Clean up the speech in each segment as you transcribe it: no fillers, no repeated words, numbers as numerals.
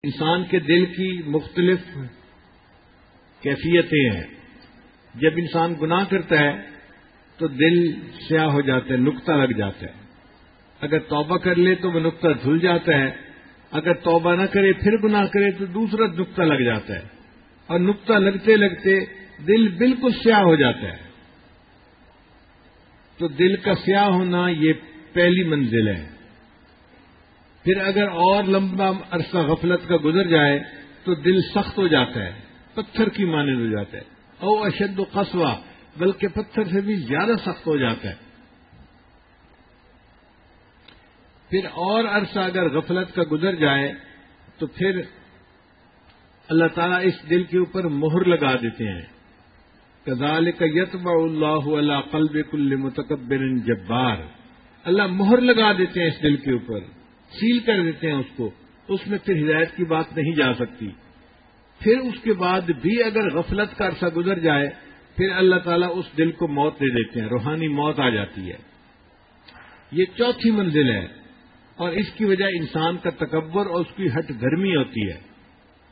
انسان کے دل کی مختلف کیفیتیں ہیں۔ جب انسان گناہ کرتا ہے تو دل سیاہ ہو جاتا ہے، نقطہ لگ جاتا ہے۔ اگر توبہ کر لے تو وہ نقطہ دھل جاتا ہے، اگر توبہ نہ کرے پھر گناہ کرے تو دوسرا نقطہ لگ جاتا ہے، اور نقطہ لگتے لگتے دل بالکل سیاہ ہو جاتا ہے۔ تو دل کا سیاہ ہونا یہ پہلی منزل ہے۔ پھر اگر اور لمبا عرصہ غفلت کا گزر جائے تو دل سخت ہو جاتا ہے، پتھر کی مانند ہو جاتا ہے، او اشد قسوہ، بلکہ پتھر سے بھی زیادہ سخت ہو جاتا ہے۔ پھر اور عرصہ اگر غفلت کا گزر جائے تو پھر اللہ تعالیٰ اس دل کے اوپر مہر لگا دیتے ہیں۔ کذالک یطبع اللہ علی قلب کل متکبر جبار، اللہ مہر لگا دیتے ہیں اس دل کے اوپر، سیل کر دیتے ہیں اس کو، اس میں پھر ہدایت کی بات نہیں جا سکتی۔ پھر اس کے بعد بھی اگر غفلت کا عرصہ گزر جائے پھر اللہ تعالیٰ اس دل کو موت دے دیتے ہیں، روحانی موت آ جاتی ہے۔ یہ چوتھی منزل ہے، اور اس کی وجہ انسان کا تکبر اور اس کی ہٹ دھرمی ہوتی ہے۔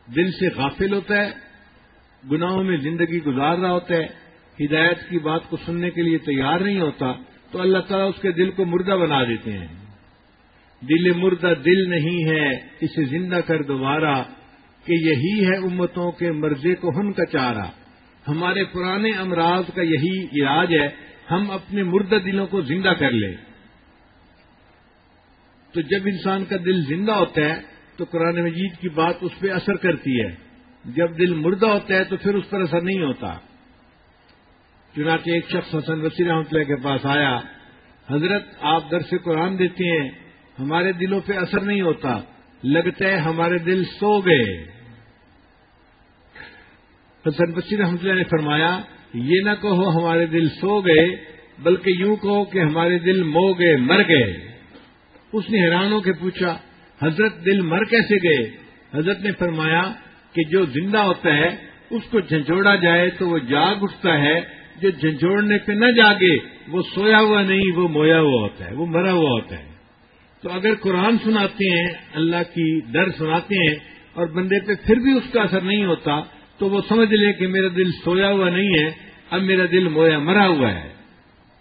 دل سے غافل ہوتا ہے، گناہوں میں زندگی گزار رہا ہوتا ہے، ہدایت کی بات کو سننے کے لیے تیار نہیں ہوتا، تو اللہ تعالیٰ اس کے دل کو مردہ بنا دیتے ہیں۔ دل مردہ دل نہیں ہے، اسے زندہ کر دوبارہ، کہ یہی ہے امتوں کے مرضے کو ہن کا چارہ۔ ہمارے پرانے امراض کا یہی علاج ہے، ہم اپنے مردہ دلوں کو زندہ کر لیں۔ تو جب انسان کا دل زندہ ہوتا ہے تو قرآن مجید کی بات اس پہ اثر کرتی ہے، جب دل مردہ ہوتا ہے تو پھر اس پر اثر نہیں ہوتا۔ چنانچہ ایک شخص حسن بصری رحمۃ اللہ کے پاس آیا، حضرت آپ درس قرآن دیتے ہیں، ہمارے دلوں پہ اثر نہیں ہوتا، لگتا ہے ہمارے دل سو گئے۔ حسن بصری رحمۃ اللہ نے فرمایا، یہ نہ کہو ہمارے دل سو گئے، بلکہ یوں کہو کہ ہمارے دل مو گئے، مر گئے۔ اس نے حیران ہو کے پوچھا، حضرت دل مر کیسے گئے؟ حضرت نے فرمایا کہ جو زندہ ہوتا ہے اس کو جھنجھوڑا جائے تو وہ جاگ اٹھتا ہے، جو جھنجھوڑنے پہ نہ جاگے وہ سویا ہوا نہیں، وہ مویا ہوا ہوتا ہے، وہ مرا ہوا ہوتا ہے۔ تو اگر قرآن سناتے ہیں، اللہ کی در سناتے ہیں، اور بندے پہ پھر بھی اس کا اثر نہیں ہوتا، تو وہ سمجھ لے کہ میرا دل سویا ہوا نہیں ہے، اب میرا دل مویا مرا ہوا ہے۔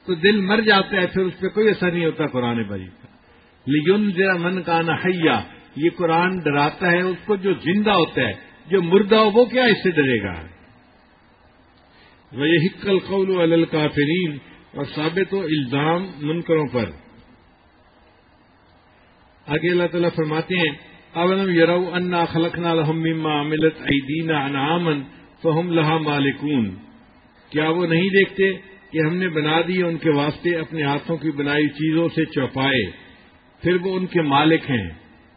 تو دل مر جاتا ہے، پھر اس پہ کوئی اثر نہیں ہوتا قرآن مجید کا۔ لِيُنذِرَ مَن كَانَ حَيًّا، یہ قرآن ڈراتا ہے اس کو جو زندہ ہوتا ہے، جو مردہ ہو وہ کیا اس سے ڈرے گا۔ وَيَحِقَّ الْقَوْلُ عَلَى الْكَافِرِينَ، اور ثابت ہو الزام منکروں پر۔ آگے اللہ تعالیٰ فرماتے ہیں، أَوَلَمْ يَرَوْا أَنَّا خَلَقْنَا لَهُم مِّمَّا عَمِلَتْ أَيْدِينَا أَنْعَامًا فَهُمْ لَهَا مَالِكُونَ، کیا وہ نہیں دیکھتے کہ ہم نے بنا دی ان کے واسطے اپنے ہاتھوں کی بنائی چیزوں سے چوپائے، پھر وہ ان کے مالک ہیں۔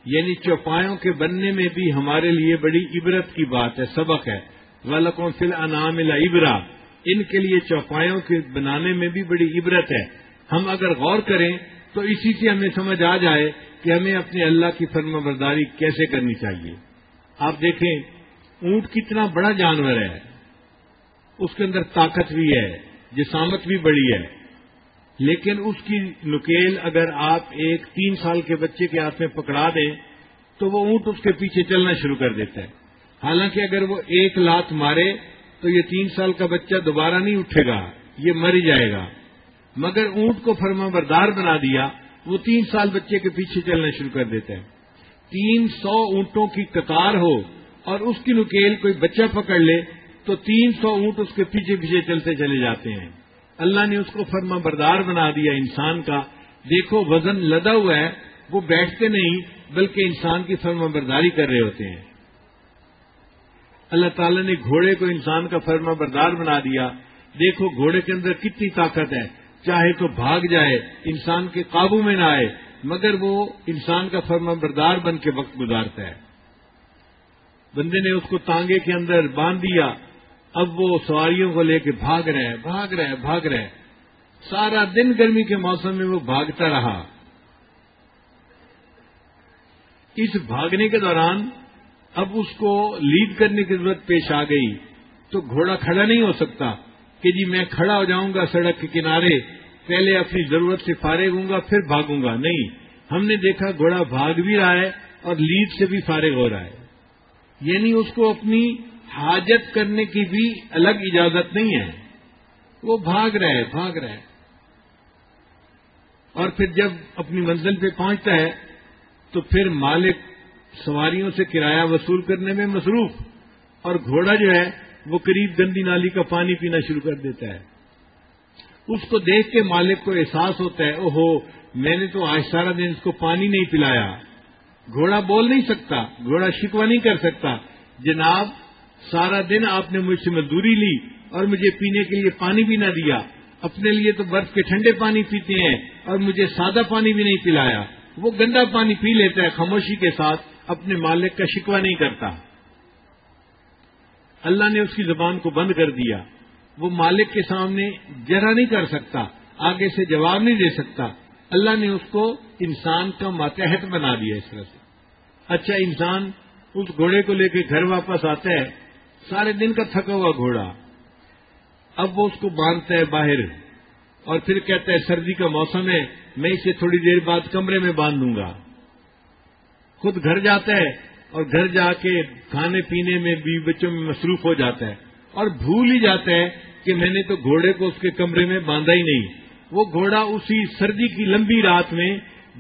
یعنی چوپایوں کے بننے میں بھی ہمارے لیے بڑی عبرت کی بات ہے، سبق ہے۔ وَلَكُمْ فِي الْأَنْعَامِ لَعِبْرَةٌ، ان کے لیے چوپایوں کے بنانے میں بھی بڑی عبرت ہے۔ ہم اگر غور کریں تو اسی سے ہمیں سمجھ آ جائے کہ ہمیں اپنے اللہ کی فرما برداری کیسے کرنی چاہیے۔ آپ دیکھیں اونٹ کتنا بڑا جانور ہے، اس کے اندر طاقت بھی ہے، جسامت بھی بڑی ہے، لیکن اس کی نکیل اگر آپ ایک 3 سال کے بچے کے ہاتھ میں پکڑا دیں تو وہ اونٹ اس کے پیچھے چلنا شروع کر دیتا ہے۔ حالانکہ اگر وہ ایک لات مارے تو یہ 3 سال کا بچہ دوبارہ نہیں اٹھے گا، یہ مر ہی جائے گا۔ مگر اونٹ کو فرما بردار بنا دیا، وہ 3 سال بچے کے پیچھے چلنا شروع کر دیتا ہے۔ 300 اونٹوں کی قطار ہو اور اس کی نکیل کوئی بچہ پکڑ لے تو 300 اونٹ اس کے پیچھے پیچھے چلتے چلے جاتے ہیں۔ اللہ نے اس کو فرما بردار بنا دیا انسان کا۔ دیکھو وزن لدا ہوا ہے، وہ بیٹھتے نہیں بلکہ انسان کی فرما برداری کر رہے ہوتے ہیں۔ اللہ تعالیٰ نے گھوڑے کو انسان کا فرما بردار بنا دیا۔ دیکھو گھوڑے کے اندر کتنی طاقت ہے، چاہے تو بھاگ جائے، انسان کے قابو میں نہ آئے، مگر وہ انسان کا فرما بردار بن کے وقت گزارتا ہے۔ بندے نے اس کو تانگے کے اندر باندھ دیا، اب وہ سواریوں کو لے کے بھاگ رہے، سارا دن گرمی کے موسم میں وہ بھاگتا رہا۔ اس بھاگنے کے دوران اب اس کو لیڈ کرنے کی ضرورت پیش آ گئی، تو گھوڑا کھڑا نہیں ہو سکتا کہ جی میں کھڑا ہو جاؤں گا سڑک کے کنارے، پہلے اپنی ضرورت سے فارغ ہوں گا پھر بھاگوں گا۔ نہیں، ہم نے دیکھا گھوڑا بھاگ بھی رہا ہے اور لیڈ سے بھی فارغ ہو رہا ہے۔ یعنی اس کو اپنی حاجت کرنے کی بھی الگ اجازت نہیں ہے، وہ بھاگ رہا ہے اور پھر جب اپنی منزل پہ پہنچتا ہے تو پھر مالک سواریوں سے کرایہ وصول کرنے میں مصروف، اور گھوڑا جو ہے وہ قریب گندی نالی کا پانی پینا شروع کر دیتا ہے۔ اس کو دیکھ کے مالک کو احساس ہوتا ہے، اوہو میں نے تو آج سارا دن اس کو پانی نہیں پلایا۔ گھوڑا بول نہیں سکتا، گھوڑا شکوہ نہیں کر سکتا، جناب سارا دن آپ نے مجھ سے مزدوری لی اور مجھے پینے کے لیے پانی بھی نہ دیا، اپنے لیے تو برف کے ٹھنڈے پانی پیتے ہیں اور مجھے سادہ پانی بھی نہیں پلایا۔ وہ گندا پانی پی لیتا ہے خاموشی کے ساتھ، اپنے مالک کا شکوہ نہیں کرتا۔ اللہ نے اس کی زبان کو بند کر دیا، وہ مالک کے سامنے جرا نہیں کر سکتا، آگے سے جواب نہیں دے سکتا۔ اللہ نے اس کو انسان کا ماتحت بنا دیا اس طرح سے۔ اچھا، انسان اس گھوڑے کو لے کے گھر واپس آتا ہے، سارے دن کا تھکا ہوا گھوڑا، اب وہ اس کو باندھتا ہے باہر اور پھر کہتا ہے سردی کا موسم ہے، میں اسے تھوڑی دیر بعد کمرے میں باندھ دوں گا۔ خود گھر جاتا ہے اور گھر جا کے کھانے پینے میں بیوی بچوں میں مصروف ہو جاتا ہے اور بھول ہی جاتا ہے کہ میں نے تو گھوڑے کو اس کے کمرے میں باندھا ہی نہیں۔ وہ گھوڑا اسی سردی کی لمبی رات میں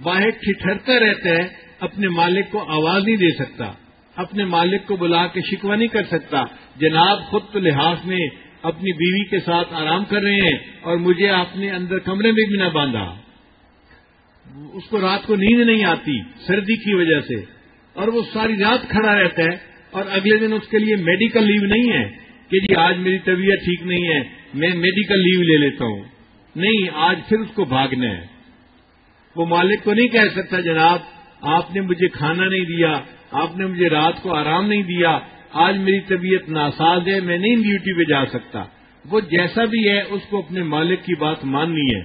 باہر ٹھٹھرتا رہتا ہے، اپنے مالک کو آواز نہیں دے سکتا، اپنے مالک کو بلا کے شکوہ نہیں کر سکتا، جناب خود تو لحاظ میں اپنی بیوی کے ساتھ آرام کر رہے ہیں اور مجھے آپ نے اندر کمرے میں بھی نہ باندھا۔ اس کو رات کو نیند نہیں آتی سردی کی وجہ سے، اور وہ ساری رات کھڑا رہتا ہے، اور اگلے دن اس کے لیے میڈیکل لیو نہیں ہے کہ جی آج میری طبیعت ٹھیک نہیں ہے میں میڈیکل لیو لے لیتا ہوں، نہیں، آج پھر اس کو بھاگنا ہے۔ وہ مالک کو نہیں کہہ سکتا جناب آپ نے مجھے کھانا نہیں دیا، آپ نے مجھے رات کو آرام نہیں دیا، آج میری طبیعت ناساز ہے میں نہیں ڈیوٹی پہ جا سکتا۔ وہ جیسا بھی ہے اس کو اپنے مالک کی بات ماننی ہے۔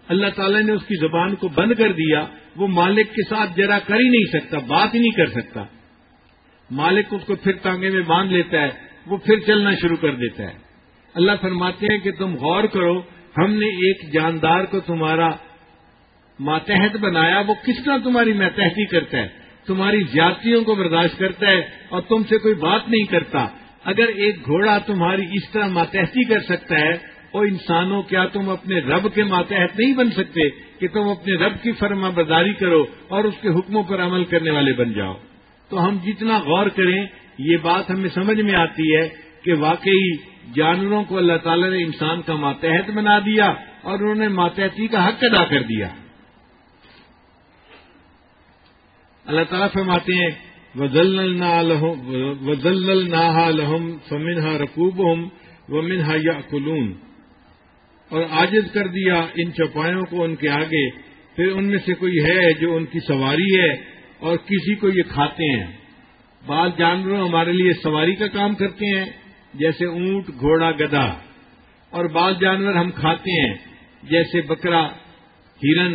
اللہ تعالیٰ نے اس کی زبان کو بند کر دیا، وہ مالک کے ساتھ جرا کر ہی نہیں سکتا، بات ہی نہیں کر سکتا۔ مالک اس کو پھر ٹانگے میں باندھ لیتا ہے، وہ پھر چلنا شروع کر دیتا ہے۔ اللہ فرماتے ہیں کہ تم غور کرو، ہم نے ایک جاندار کو تمہارا ماتحت بنایا، وہ کس طرح تمہاری ماتحتی کرتا ہے، تمہاری زیادتیوں کو برداشت کرتا ہے اور تم سے کوئی بات نہیں کرتا۔ اگر ایک گھوڑا تمہاری اس طرح ماتحتی کر سکتا ہے، او انسانوں کیا تم اپنے رب کے ماتحت نہیں بن سکتے کہ تم اپنے رب کی فرما برداری کرو اور اس کے حکموں پر عمل کرنے والے بن جاؤ؟ تو ہم جتنا غور کریں یہ بات ہمیں سمجھ میں آتی ہے کہ واقعی جانوروں کو اللہ تعالیٰ نے انسان کا ماتحت بنا دیا اور انہوں نے ماتحتی کا حق ادا کر دیا۔ اللہ تعالیٰ فرماتے ہیں وَذَلَّلْنَاهَا لَهُمْ فَمِنْهَا رَكُوبُهُمْ وَمِنْهَا يَأْكُلُونَ، اور عاجز کر دیا ان چوپایوں کو ان کے آگے، پھر ان میں سے کوئی ہے جو ان کی سواری ہے اور کسی کو یہ کھاتے ہیں۔ بعض جانور ہمارے لیے سواری کا کام کرتے ہیں جیسے اونٹ، گھوڑا، گدھا، اور بعض جانور ہم کھاتے ہیں جیسے بکرا، ہرن،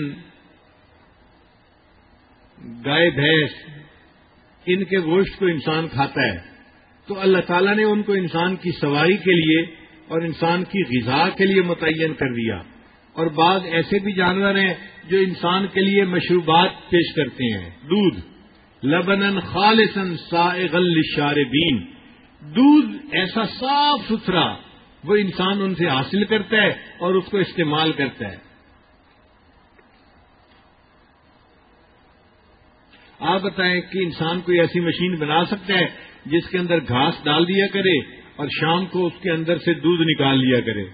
گائے، بھینس، ان کے گوشت کو انسان کھاتا ہے۔ تو اللہ تعالیٰ نے ان کو انسان کی سواری کے لیے اور انسان کی غذا کے لیے متعین کر دیا، اور بعض ایسے بھی جانور ہیں جو انسان کے لیے مشروبات پیش کرتے ہیں، دودھ، لبنن خالصا سائغا للشاربین، دودھ ایسا صاف ستھرا وہ انسان ان سے حاصل کرتا ہے اور اس کو استعمال کرتا ہے۔ آپ بتائیں کہ انسان کوئی ایسی مشین بنا سکتا ہے جس کے اندر گھاس ڈال دیا کرے اور شام کو اس کے اندر سے دودھ نکال لیا کرے؟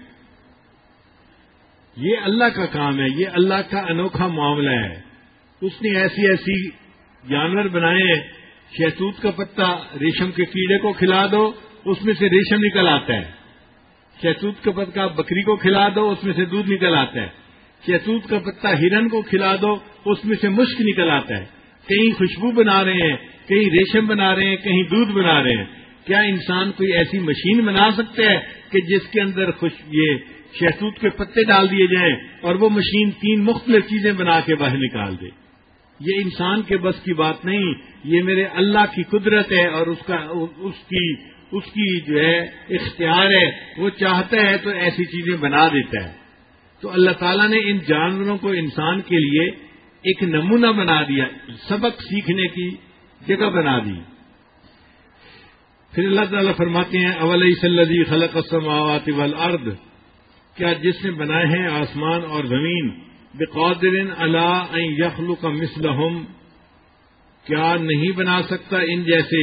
یہ اللہ کا کام ہے، یہ اللہ کا انوکھا معاملہ ہے۔ اس نے ایسی ایسی جانور بنائے ہیں، شہتوت کا پتا ریشم کے کیڑے کو کھلا دو اس میں سے ریشم نکل آتا ہے، شہتوت کا پتا بکری کو کھلا دو اس میں سے دودھ نکل آتا ہے، شہتوت کا پتا ہرن کو کھلا دو اس میں سے مشک نکل آتا ہے۔ کہیں خوشبو بنا رہے ہیں، کہیں ریشم بنا رہے ہیں، کہیں دودھ بنا رہے ہیں۔ کیا انسان کوئی ایسی مشین بنا سکتا ہے کہ جس کے اندر یہ شہتوت کے پتے ڈال دیے جائیں اور وہ مشین 3 مختلف چیزیں بنا کے باہر نکال دے؟ یہ انسان کے بس کی بات نہیں، یہ میرے اللہ کی قدرت ہے اور اس کی جو ہے اختیار ہے، وہ چاہتا ہے تو ایسی چیزیں بنا دیتا ہے۔ تو اللہ تعالیٰ نے ان جانوروں کو انسان کے لیے ایک نمونہ بنا دیا، سبق سیکھنے کی جگہ بنا دی۔ پھر اللہ تعالیٰ فرماتے ہیں اولیس الذی خلق السماوات والارض، کیا جس نے بنائے ہیں آسمان اور زمین، بقادر علی ان یخلق مثلہم، کیا نہیں بنا سکتا ان جیسے،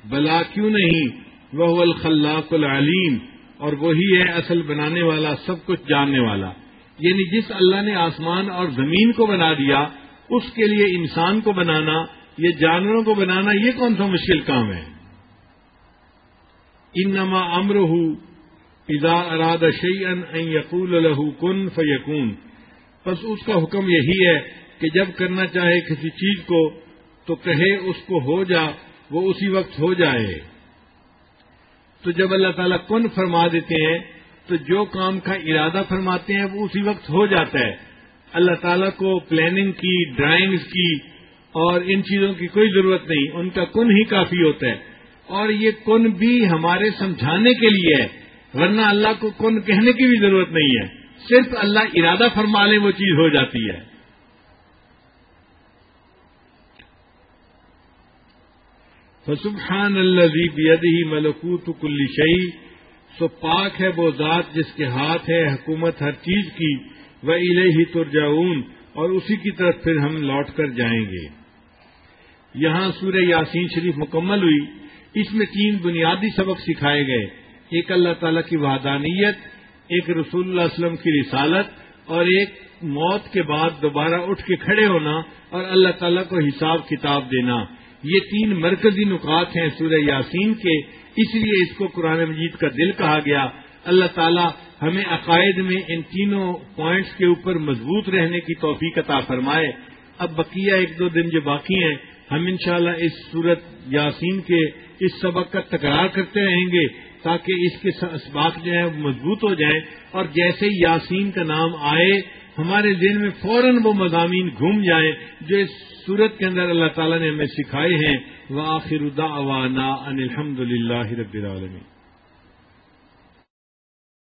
بلا کیوں نہیں، وہو الخلاق العلیم، اور وہی ہے اصل بنانے والا، سب کچھ جاننے والا۔ یعنی جس اللہ نے آسمان اور زمین کو بنا دیا، اس کے لیے انسان کو بنانا، یہ جانوروں کو بنانا، یہ کون سا مشکل کام ہے؟ انما امرہ اذا اراد شیئا ان یقول له کن فیکون، بس اس کا حکم یہی ہے کہ جب کرنا چاہے کسی چیز کو تو کہے اس کو ہو جا، وہ اسی وقت ہو جائے۔ تو جب اللہ تعالیٰ کن فرما دیتے ہیں تو جو کام کا ارادہ فرماتے ہیں وہ اسی وقت ہو جاتا ہے۔ اللہ تعالیٰ کو پلاننگ کی، ڈرائنگز کی اور ان چیزوں کی کوئی ضرورت نہیں، ان کا کن ہی کافی ہوتا ہے۔ اور یہ کن بھی ہمارے سمجھانے کے لیے ہے، ورنہ اللہ کو کن کہنے کی بھی ضرورت نہیں ہے، صرف اللہ ارادہ فرما لے وہ چیز ہو جاتی ہے۔ فسبحان الذی بیدہ ملکوت کل شیء، سو پاک ہے وہ ذات جس کے ہاتھ ہے حکومت ہر چیز کی، وإلیہ ترجعون، اور اسی کی طرف پھر ہم لوٹ کر جائیں گے۔ یہاں سورہ یاسین شریف مکمل ہوئی، اس میں 3 بنیادی سبق سکھائے گئے، ایک اللہ تعالیٰ کی وحدانیت، ایک رسول اللہ صلی اللہ علیہ وسلم کی رسالت، اور ایک موت کے بعد دوبارہ اٹھ کے کھڑے ہونا اور اللہ تعالیٰ کو حساب کتاب دینا۔ یہ 3 مرکزی نکات ہیں سورہ یاسین کے، اس لیے اس کو قرآن مجید کا دل کہا گیا۔ اللہ تعالیٰ ہمیں عقائد میں ان تینوں پوائنٹس کے اوپر مضبوط رہنے کی توفیق عطا فرمائے۔ اب بقیہ 1-2 دن جو باقی ہیں، ہم انشاءاللہ اس سورت یاسین کے اس سبق کا تکرار کرتے رہیں گے تاکہ اس کے اسباق جو ہیں مضبوط ہو جائیں، اور جیسے یاسین کا نام آئے ہمارے ذہن میں فوراً وہ مضامین گھوم جائیں جو اس سورت کے اندر اللہ تعالیٰ نے ہمیں سکھائے ہیں۔ وآخر دعوانا ان الحمد للہ رب العالمین۔